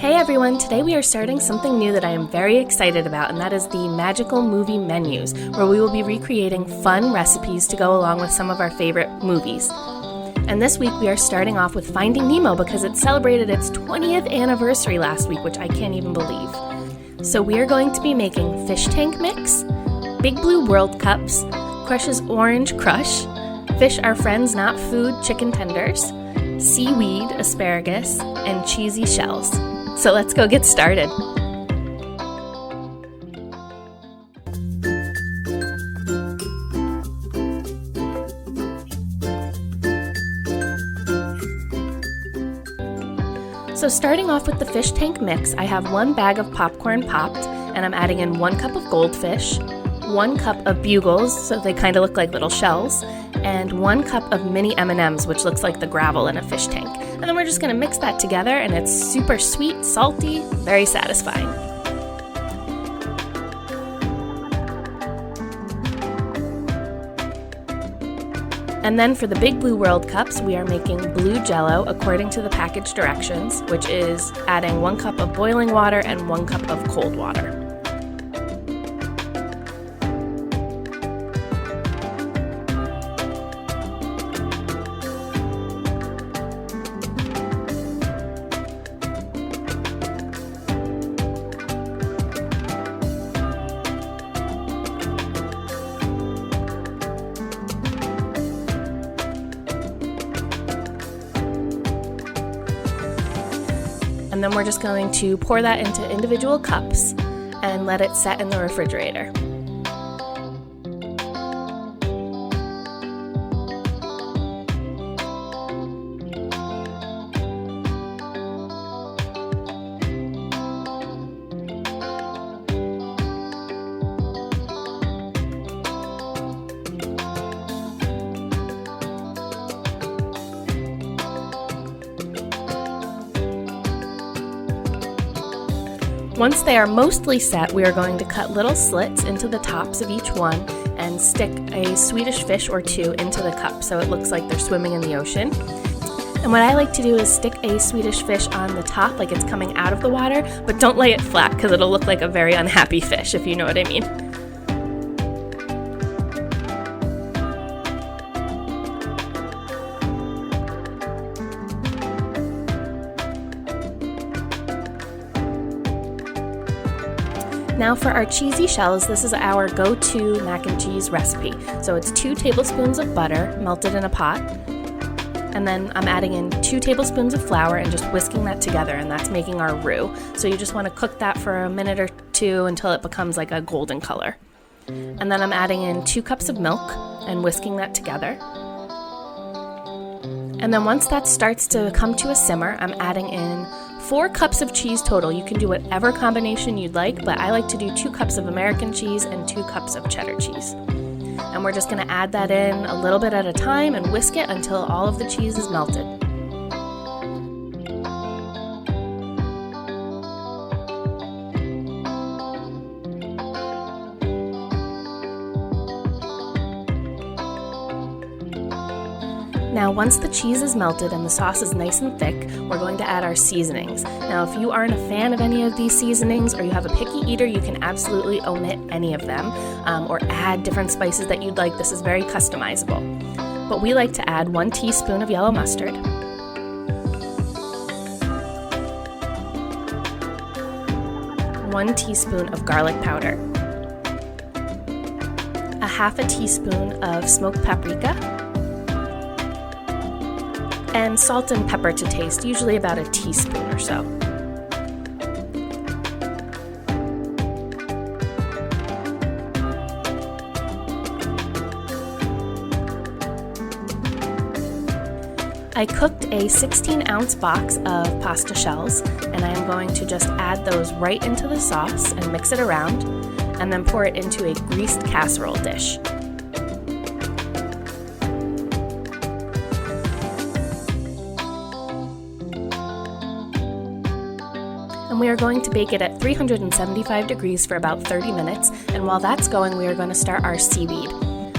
Hey everyone, today we are starting something new that I am very excited about, and that is the Magical Movie Menus, where we will be recreating fun recipes to go along with some of our favorite movies. And this week we are starting off with Finding Nemo because it celebrated its 20th anniversary last week, which I can't even believe. So we are going to be making fish tank mix, Big Blue World Cups, Crush's Orange Crush, Fish Are Friends Not Food chicken tenders, seaweed, asparagus, and cheesy shells. So let's go get started. So starting off with the fish tank mix, I have 1 bag of popcorn popped, and I'm adding in 1 cup of goldfish, 1 cup of bugles, so they kind of look like little shells, and 1 cup of mini M&Ms, which looks like the gravel in a fish tank. And then we're just going to mix that together, and it's super sweet, salty, very satisfying. And then for the Big Blue World Cups, we are making blue jello according to the package directions, which is adding 1 cup of boiling water and 1 cup of cold water. And then we're just going to pour that into individual cups and let it set in the refrigerator. Once they are mostly set, we are going to cut little slits into the tops of each one and stick a Swedish fish or 2 into the cup so it looks like they're swimming in the ocean. And what I like to do is stick a Swedish fish on the top like it's coming out of the water, but don't lay it flat because it'll look like a very unhappy fish, if you know what I mean. Now for our cheesy shells, this is our go-to mac and cheese recipe. So it's 2 tablespoons of butter melted in a pot, and then I'm adding in 2 tablespoons of flour and just whisking that together, and that's making our roux. So you just want to cook that for a minute or 2 until it becomes like a golden color. And then I'm adding in 2 cups of milk and whisking that together. And then once that starts to come to a simmer, I'm adding in 4 cups of cheese total. You can do whatever combination you'd like, but I like to do 2 cups of American cheese and 2 cups of cheddar cheese. And we're just going to add that in a little bit at a time and whisk it until all of the cheese is melted. Now, once the cheese is melted and the sauce is nice and thick, we're going to add our seasonings. Now, if you aren't a fan of any of these seasonings or you have a picky eater, you can absolutely omit any of them or add different spices that you'd like. This is very customizable. But we like to add 1 teaspoon of yellow mustard, 1 teaspoon of garlic powder, a half a teaspoon of smoked paprika, and salt and pepper to taste, usually about a teaspoon or so. I cooked a 16-ounce box of pasta shells, and I am going to just add those right into the sauce and mix it around, and then pour it into a greased casserole dish. And we are going to bake it at 375 degrees for about 30 minutes, and while that's going, we are going to start our seaweed.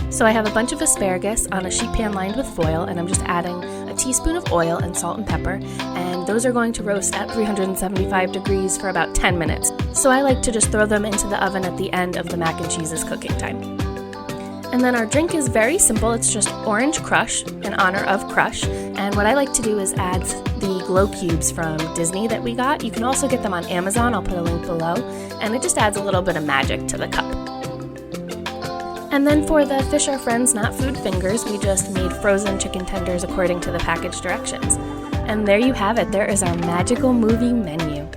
So I have a bunch of asparagus on a sheet pan lined with foil, and I'm just adding a teaspoon of oil and salt and pepper, and those are going to roast at 375 degrees for about 10 minutes. So I like to just throw them into the oven at the end of the mac and cheese's cooking time. And then our drink is very simple. It's just orange crush in honor of Crush. And what I like to do is add the glow cubes from Disney that we got. You can also get them on Amazon. I'll put a link below. And it just adds a little bit of magic to the cup. And then for the Fish Are Friends Not Food fingers, we just made frozen chicken tenders according to the package directions. And there you have it. There is our magical movie menu.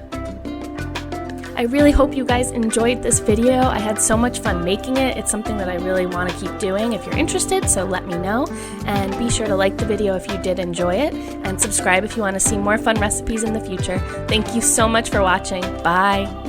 I really hope you guys enjoyed this video. I had so much fun making it. It's something that I really want to keep doing. If you're interested, so let me know. And be sure to like the video if you did enjoy it, and subscribe if you want to see more fun recipes in the future. Thank you so much for watching. Bye!